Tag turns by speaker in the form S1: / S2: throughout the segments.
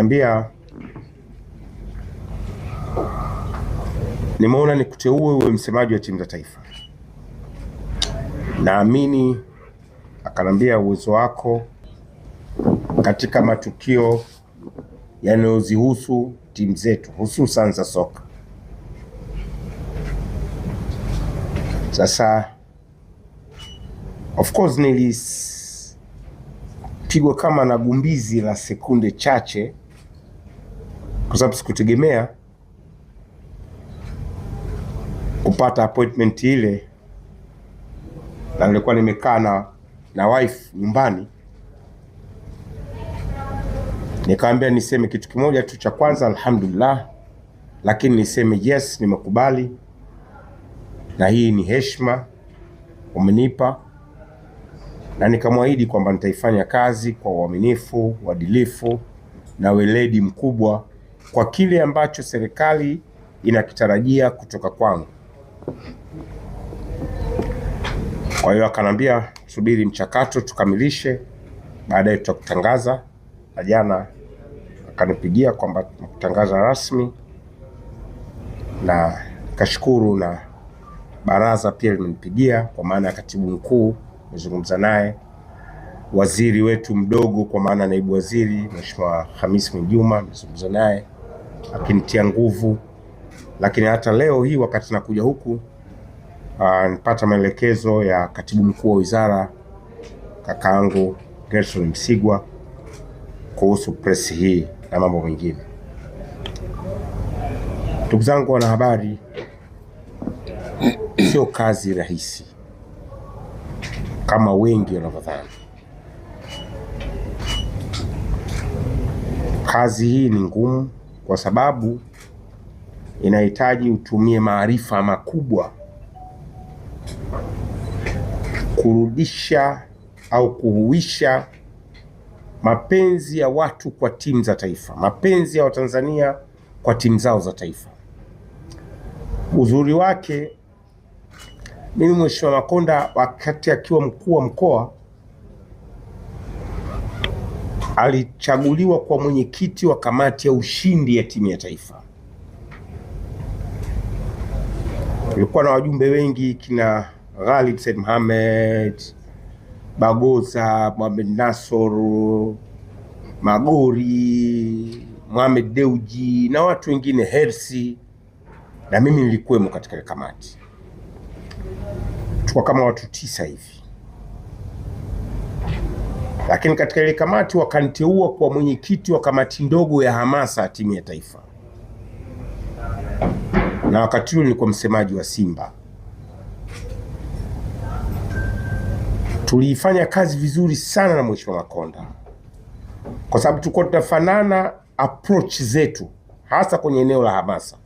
S1: Akanambia, nimeona nikuteue uwe msemaji wa timu za taifa. Naamini, akanambia, uwezo wako katika matukio yanayozihusu timu zetu hususan za soka. Sasa of course nilipigwa kama na gumbizi la sekunde chache, kwa sababu sikutegemea kupata appointment ile, na nilikuwa nimekaa na wife nyumbani. Nikamwambia niseme kitu kimoja tu cha kwanza, alhamdulillah, lakini niseme yes, nimekubali na hii ni heshima umenipa, na nikamwahidi kwamba nitaifanya kazi kwa uaminifu, uadilifu na weledi mkubwa kwa kile ambacho serikali inakitarajia kutoka kwangu. Kwa hiyo akanambia subiri mchakato tukamilishe, baadaye tutakutangaza. Na jana akanipigia kwamba tunakutangaza rasmi, na kashukuru, na baraza pia limenipigia kwa maana ya katibu mkuu, nimezungumza naye, waziri wetu mdogo kwa maana naibu waziri Mheshimiwa Hamis Mwinjuma, nimezungumza naye akinitia nguvu. Lakini hata leo hii wakati nakuja huku nipata maelekezo ya katibu mkuu wa wizara kakaangu Gerson Msigwa kuhusu press hii na mambo mengine. Ndugu zangu wanahabari, sio kazi rahisi kama wengi wanavyodhani. Kazi hii ni ngumu kwa sababu inahitaji utumie maarifa makubwa kurudisha au kuhuisha mapenzi ya watu kwa timu za taifa, mapenzi ya Watanzania kwa timu zao za taifa. Uzuri wake, mimi Mheshimiwa Makonda wakati akiwa mkuu wa mkoa alichaguliwa kwa mwenyekiti wa kamati ya ushindi ya timu ya taifa. Kulikuwa na wajumbe wengi, kina Ghalib Said Mohamed, Bagoza, Mohamed Nasoro, Magori, Mohamed Deuji na watu wengine, Hersi, na mimi nilikuwemo katika ile kamati. Tulikuwa kama watu 9 hivi. Lakini katika ile kamati wakaniteua kwa mwenyekiti wa kamati ndogo ya hamasa timu ya taifa. Na wakati huo nilikuwa msemaji wa Simba. Tulifanya kazi vizuri sana na Mheshimiwa Makonda, kwa sababu tulikuwa tunafanana approach zetu, hasa kwenye eneo la hamasa.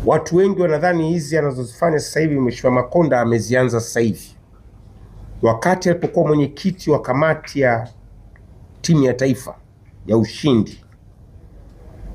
S1: Watu wengi wanadhani hizi anazozifanya sasa hivi Mheshimiwa Makonda amezianza sasa hivi. Wakati alipokuwa mwenyekiti wa kamati ya timu ya taifa ya ushindi,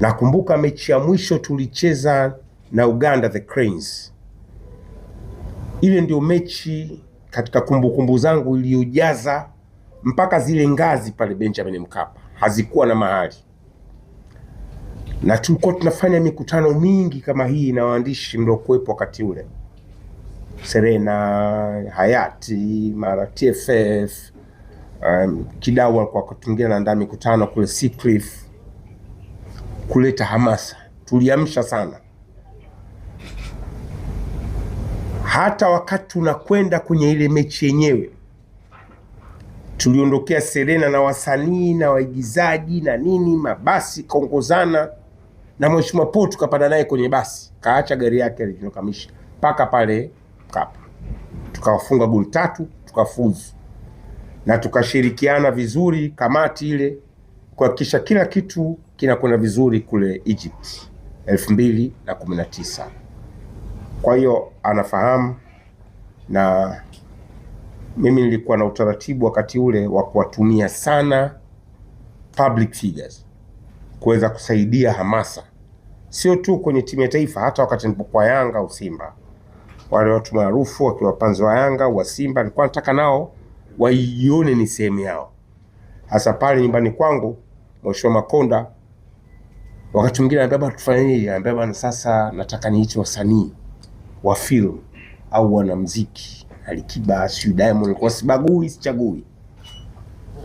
S1: nakumbuka mechi ya mwisho tulicheza na Uganda the Cranes. Ile ndio mechi katika kumbukumbu zangu iliyojaza mpaka zile ngazi pale Benjamin Mkapa hazikuwa na mahali. Na tulikuwa tunafanya mikutano mingi kama hii na waandishi mliokuwepo wakati ule, Serena, Hayati, mara TFF, Kidau kwa kutungia na ndani mikutano kule Seacliff, kuleta hamasa. Tuliamsha sana. Hata wakati tunakwenda kwenye ile mechi yenyewe, tuliondokea Serena na wasanii na waigizaji na nini, mabasi kaongozana na Mheshimiwa Po, tukapanda naye kwenye basi, kaacha gari yake alijinokamisha mpaka pale Mkapa. Tukawafunga goli 3, tukafuzu. Na tukashirikiana vizuri kamati ile kuhakikisha kila kitu kinakwenda vizuri kule Egypt 2019. Kwa hiyo anafahamu, na mimi nilikuwa na utaratibu wakati ule wa kuwatumia sana public figures kuweza kusaidia hamasa, sio tu kwenye timu ya taifa, hata wakati nilipokuwa Yanga au Simba. Wale watu maarufu wakiwa wapanzi wa Yanga wa Simba, nilikuwa nataka nao waione ni sehemu yao. hasa pale nyumbani kwangu. Mheshimiwa Makonda wakati mwingine anambia tufanye nini, anambia bwana, sasa nataka niite wasanii wa film au wanamuziki, Alikiba, si Diamond, kwa sibagui, sichagui,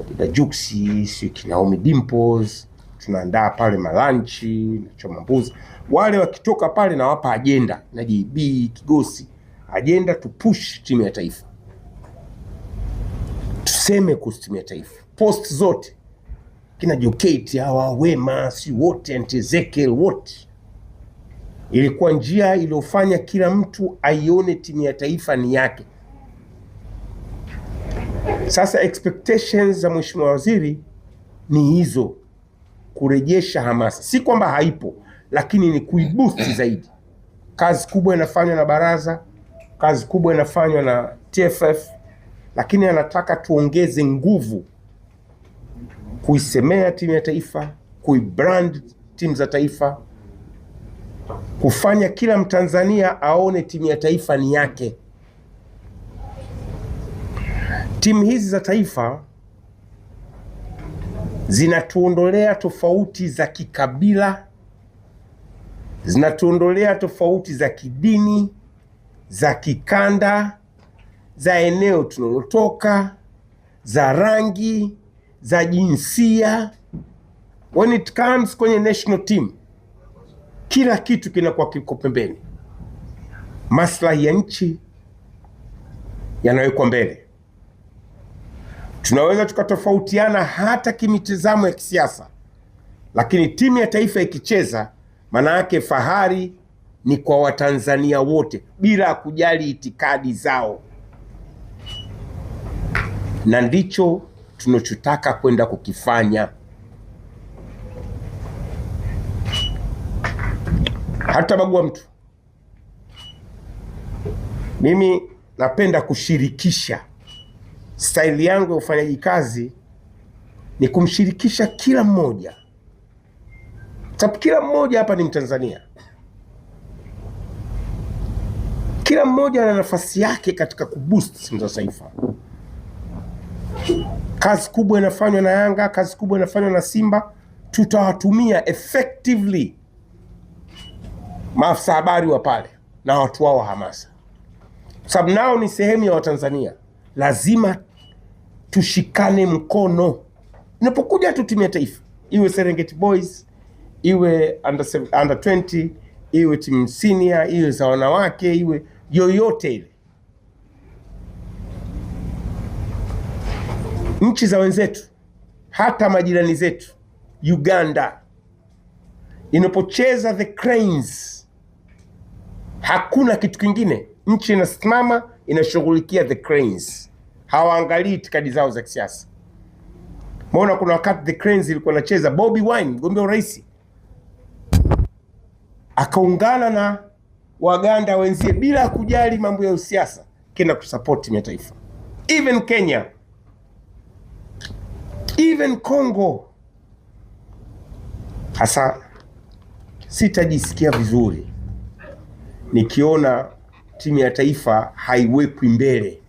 S1: Dida Juksi, si Naomi Dimples, tunaandaa pale malanchi na choma mbuzi. Wale wakitoka pale na wapa agenda na JB Kigosi, agenda to push timu ya taifa, tuseme kuhusu timu ya taifa, post zote kina Jokate hawa Wema, si wote, Auntie Ezekiel, wote. Ilikuwa njia iliyofanya kila mtu aione timu ya taifa ni yake. Sasa expectations za Mheshimiwa Waziri ni hizo, kurejesha hamasa. Si kwamba haipo, lakini ni kuiboost zaidi. Kazi kubwa inafanywa na baraza, kazi kubwa inafanywa na TFF, lakini anataka tuongeze nguvu kuisemea timu ya taifa, kuibrand timu za taifa, kufanya kila Mtanzania aone timu ya taifa ni yake. Timu hizi za taifa zinatuondolea tofauti za kikabila, zinatuondolea tofauti za kidini, za kikanda, za eneo tunalotoka, za rangi, za jinsia. When it comes kwenye national team, kila kitu kinakuwa kiko pembeni. Maslahi ya nchi yanawekwa mbele. Tunaweza tukatofautiana hata kimitazamo ya kisiasa, lakini timu ya taifa ikicheza, maana yake fahari ni kwa Watanzania wote bila kujali itikadi zao, na ndicho tunachotaka kwenda kukifanya. Hata bagua mtu. Mimi napenda kushirikisha. Style yangu ya ufanyaji kazi ni kumshirikisha kila mmoja, sababu kila mmoja hapa ni Mtanzania. Kila mmoja ana nafasi yake katika kuboost timu za taifa. Kazi kubwa inafanywa na Yanga, kazi kubwa inafanywa na Simba. Tutawatumia effectively maafisa habari wa pale na watu wao hamasa, sababu nao ni sehemu ya Watanzania. Lazima tushikane mkono inapokuja tu timu ya taifa, iwe Serengeti Boys, iwe under 20, iwe timu senior, iwe za wanawake, iwe yoyote ile. Nchi za wenzetu, hata majirani zetu, Uganda, inapocheza the Cranes, hakuna kitu kingine. Nchi inasimama inashughulikia the Cranes, hawaangalii itikadi zao za kisiasa. Mbona kuna wakati the Cranes ilikuwa inacheza, Bobi Wine mgombea urais akaungana na Waganda wenzie bila kujali mambo ya usiasa, kenda kusupport timu ya taifa. Even Kenya, even Congo. Hasa sitajisikia vizuri nikiona timu ya taifa haiwekwi mbele.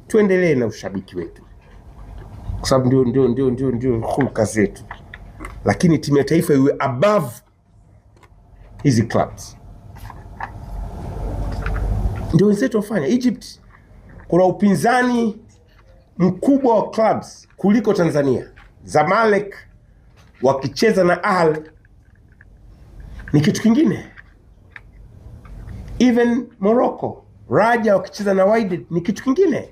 S1: Tuendelee na ushabiki wetu, kwa sababu ndio hulka zetu, lakini timu ya taifa iwe above hizi clubs. Ndio wenzetu wafanya. Egypt kuna upinzani mkubwa wa clubs kuliko Tanzania. Zamalek wakicheza na Al ni kitu kingine. Even Morocco, Raja wakicheza na Wydad ni kitu kingine.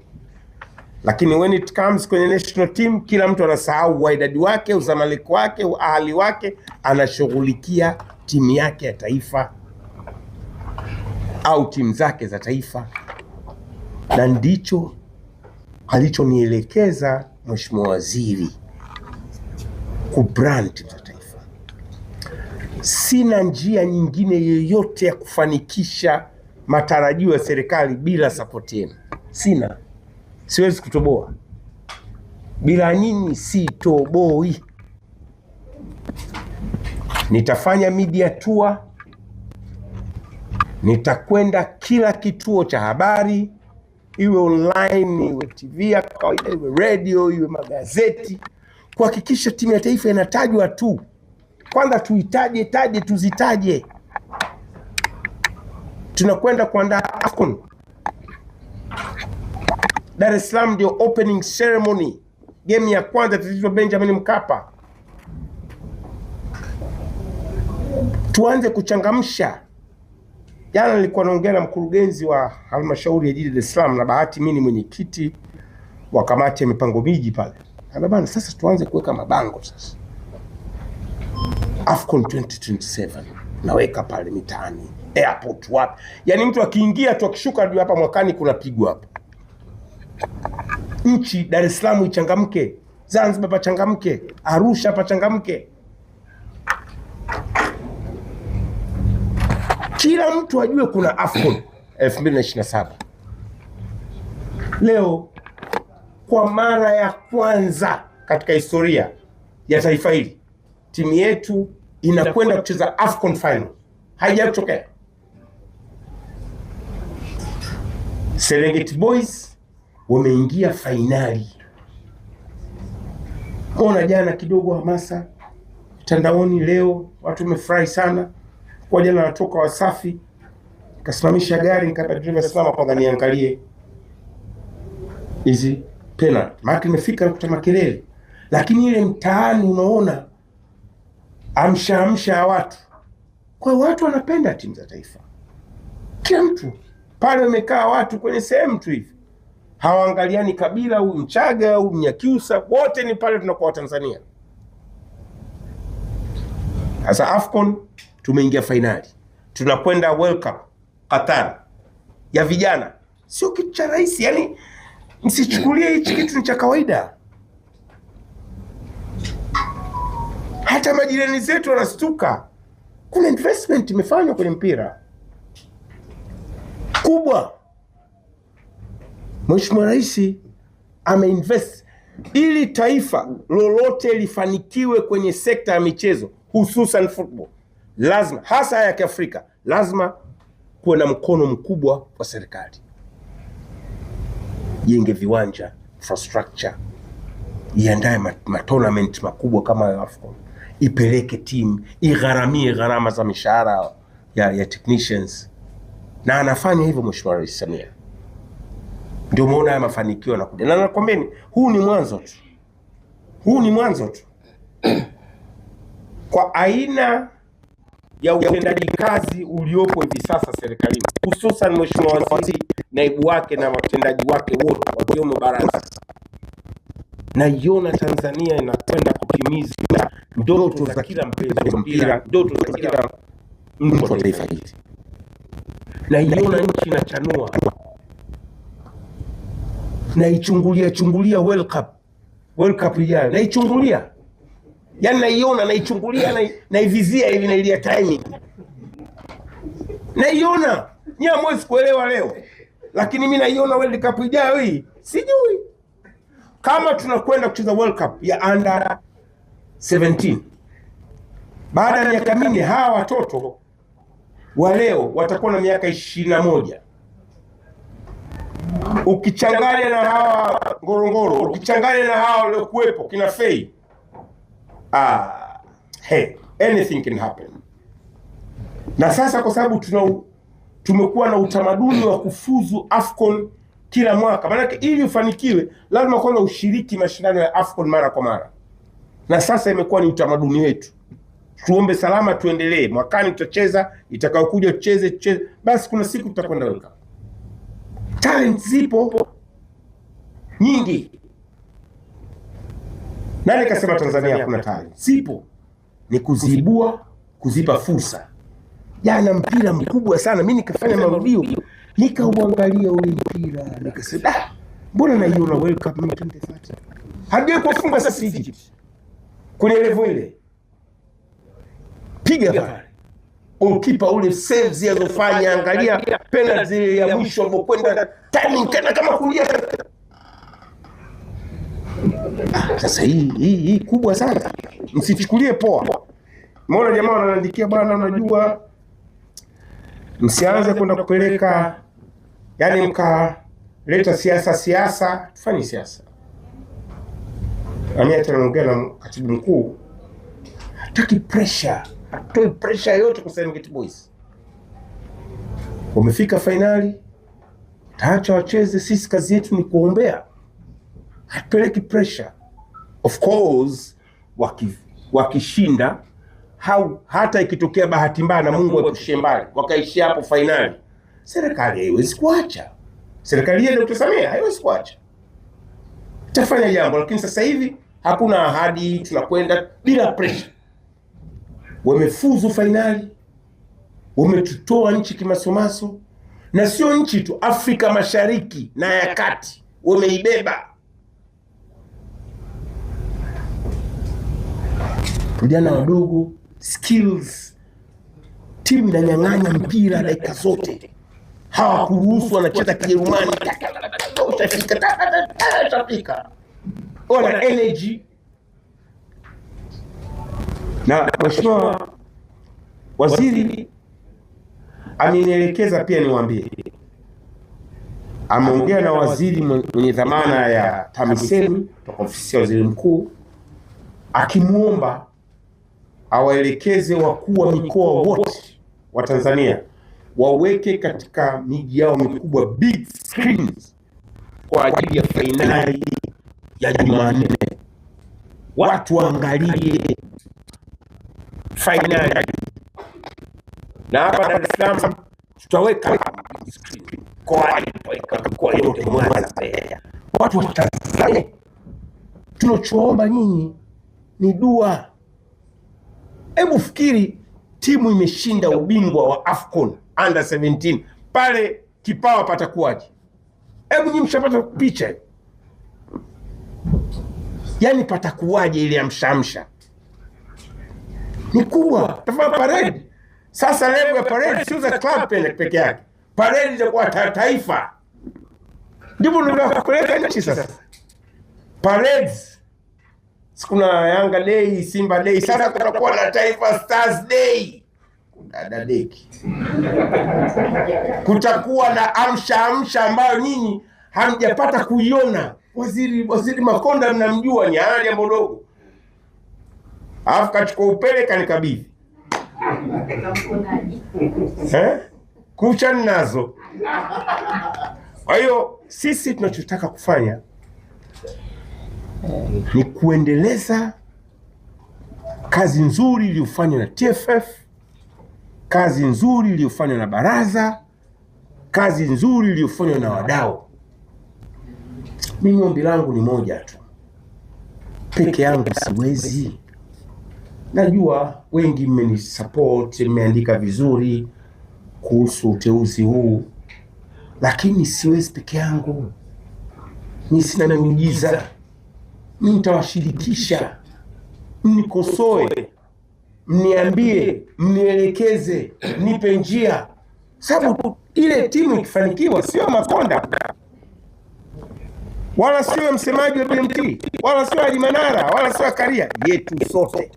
S1: Lakini when it comes kwenye national team, kila mtu anasahau Wydad wake, Zamalek wake, Ahli wake, anashughulikia timu yake ya taifa au timu zake za taifa. Na ndicho alichonielekeza Mheshimiwa Waziri, kubrand timu za taifa. Sina njia nyingine yoyote ya kufanikisha matarajio ya serikali bila support yenu. Sina. Siwezi kutoboa. Bila nyinyi sitoboi. Nitafanya media tour. Nitakwenda kila kituo cha habari, iwe online, iwe TV ya kawaida, iwe radio, iwe magazeti, kuhakikisha timu ya taifa inatajwa tu. Kwanza tuzitaje. Tunakwenda kuandaa AFCON. Dar es Salaam ndio opening ceremony. Game ya kwanza itachezwa Benjamin Mkapa. Tuanze kuchangamsha. Jana nilikuwa naongea na mkurugenzi wa halmashauri ya jiji Dar es Salaam, na bahati mimi ni mwenyekiti wa kamati ya mipango miji pale. Bana, sasa tuanze kuweka mabango sasa. AFCON 2027 naweka pale mitaani, airport, wapi. Yaani mtu akiingia tu akishuka ndio hapa mwakani kunapigwa hapa. Nchi Dar es Salaam ichangamke, Zanzibar pachangamke, Arusha pachangamke. Kila mtu ajue kuna AFCON 2027. Leo kwa mara ya kwanza katika historia ya taifa hili timu yetu inakwenda kucheza AFCON final. Haijatokea. Serengeti Boys wameingia fainali. Ona jana kidogo hamasa mtandaoni, leo watu wamefurahi sana. Kwa jana natoka Wasafi, kasimamisha gari nikapa driver simama kwanza niangalie hizi penalty. Maana nimefika kuta makelele, lakini ile mtaani unaona amsha watu. Kwa watu wanapenda timu za taifa. Kila mtu pale wamekaa watu kwenye sehemu tu hivi. Hawaangaliani kabila au Mchaga au Mnyakyusa, wote ni pale tunakuwa Tanzania. Sasa AFCON tumeingia finali. Tunakwenda World Cup Qatar ya vijana. Sio kitu cha rahisi, yani msichukulie hichi kitu ni cha kawaida. Hata majirani zetu wanastuka. Kuna investment imefanywa kwenye mpira kubwa. Mheshimiwa Rais ameinvest ili taifa lolote lifanikiwe kwenye sekta ya michezo, hususan football. Lazima, hasa ya Kiafrika, lazima kuwe na mkono mkubwa wa serikali. Jenge viwanja, infrastructure, iandae tournament makubwa kama ya AFCON, ipeleke timu, igharamie gharama za mishahara ya technicians. Na anafanya hivyo Mheshimiwa Rais Samia. Ndio umeona haya mafanikio yanakuja. Na nakwambieni, huu ni mwanzo tu. Huu ni mwanzo tu. Kwa aina ya utendaji kazi uliopo hivi sasa serikalini, hususan Mheshimiwa Waziri, naibu wake na watendaji wake wote wakiwemo baraza, naiona Tanzania inakwenda kutimiza ndoto za kila mpenzi wa mpira, ndoto za kila mtu wa taifa hili. Naiona nchi inachanua. Naichungulia World Cup ijayo. Naichungulia. Yaani naiona, naichungulia, naivizia hivi na ilia timing. Naiona. Ni hamwezi kuelewa leo. Lakini mimi naiona World Cup ijayo hii. Sijui. Kama tunakwenda kucheza World Cup ya under 17. Baada ya miaka mingi hawa watoto wa leo watakuwa na miaka 21. Ukichanganya na hawa Ngorongoro, ukichanganya na hawa leo kuwepo kina Fei, hey, anything can happen. Na sasa kwa sababu tumekuwa na utamaduni wa kufuzu AFCON kila mwaka, maana ili ufanikiwe lazima kwanza ushiriki mashindano ya AFCON mara kwa mara. Na sasa imekuwa ni utamaduni wetu. Tuombe salama tuendelee. Mwakani tutacheza, itakayokuja tucheze. Basi kuna siku tutakwenda World Cup. Talent zipo nyingi. Nani kasema Tanzania hakuna talent? Zipo. Ni kuzibua, kuzipa fursa. Jana mpira mkubwa sana. Mimi nikafanya marudio, nikauangalia ule mpira, nikasema mbona naiona World Cup 2030? Hadi kufunga sasa Egypt. Kwenye level ile. Piga pale. Ukipa ule saves yazofanya, angalia penalty ya mwisho alipokwenda timing kana kama kulia. Sasa hii kubwa sana. Msichukulie poa. Umeona jamaa wanaandikia bwana, unajua msianze kwenda kupeleka, yani mkaleta siasa, tufanye siasa. Hata naongea na katibu mkuu, hataki pressure, hatoi pressure yote kwa Serengeti Boys. Wamefika fainali, taacha wacheze, sisi kazi yetu ni kuombea, hatupeleki pressure. Of course wakishinda, hata ikitokea bahati mbaya na Mungu aepushie mbali, wakaishia hapo fainali, serikali haiwezi kuacha. Serikali ile Dr. Samia haiwezi kuacha, itafanya jambo. Lakini sasa hivi hakuna ahadi, tunakwenda bila pressure. Wamefuzu fainali, wametutoa nchi kimasomaso, na sio nchi tu, Afrika Mashariki na ya Kati wameibeba. Vijana wadogo, skills, timu inanyang'anya mpira dakika zote, hawakuruhusu, wanacheza Kijerumani, utafika, wana energy. Na Mheshimiwa Waziri amenielekeza pia niwaambie, ameongea na waziri mwenye dhamana ya TAMISEMI kutoka ofisi ya waziri mkuu, akimuomba awaelekeze wakuu wa mikoa wote wa Tanzania waweke katika miji yao mikubwa big screens kwa ajili ya fainali ya Jumanne. Watu waangalie fainali, na hapa Dar es Salaam tutaweka screen kwa yote Mwanza, watu watazame. Tunachoomba nyinyi ni dua. Hebu fikiri, timu imeshinda ubingwa wa AFCON under 17 pale Kipawa, patakuwaje? Hebu nyinyi mshapata picha, yani patakuwaje ile amshamsha ni kubwa. Tafanya parade sasa. Level ya parade sio za club peke yake, parade itakuwa taifa. Ndipo tunapeleka nchi sasa. Parades, kuna Yanga Day, Simba Day, sasa kutakuwa na Taifa Stars Day, dadadeki. Kutakuwa na amsha ambayo nyinyi hamjapata kuiona. Waziri Makonda mnamjua, ni hali ya dogo, alafu kachukua upele kanikabidhi kucha nazo. Kwa hiyo sisi tunachotaka kufanya ni kuendeleza kazi nzuri iliyofanywa na TFF, kazi nzuri iliyofanywa na baraza, kazi nzuri iliyofanywa na wadau. Mimi ombi langu ni moja tu, peke yangu siwezi. Najua wengi mmenisupport, mmeandika vizuri kuhusu uteuzi huu, lakini siwezi peke yangu. Mimi sina miujiza. Mimi nitawashirikisha, mnikosoe, mniambie, mnielekeze, nipe njia, sababu ile timu ikifanikiwa sio Makonda, wala sio msemaji wa BMT, wala sio Ali Manara, wala sio Karia, yetu sote.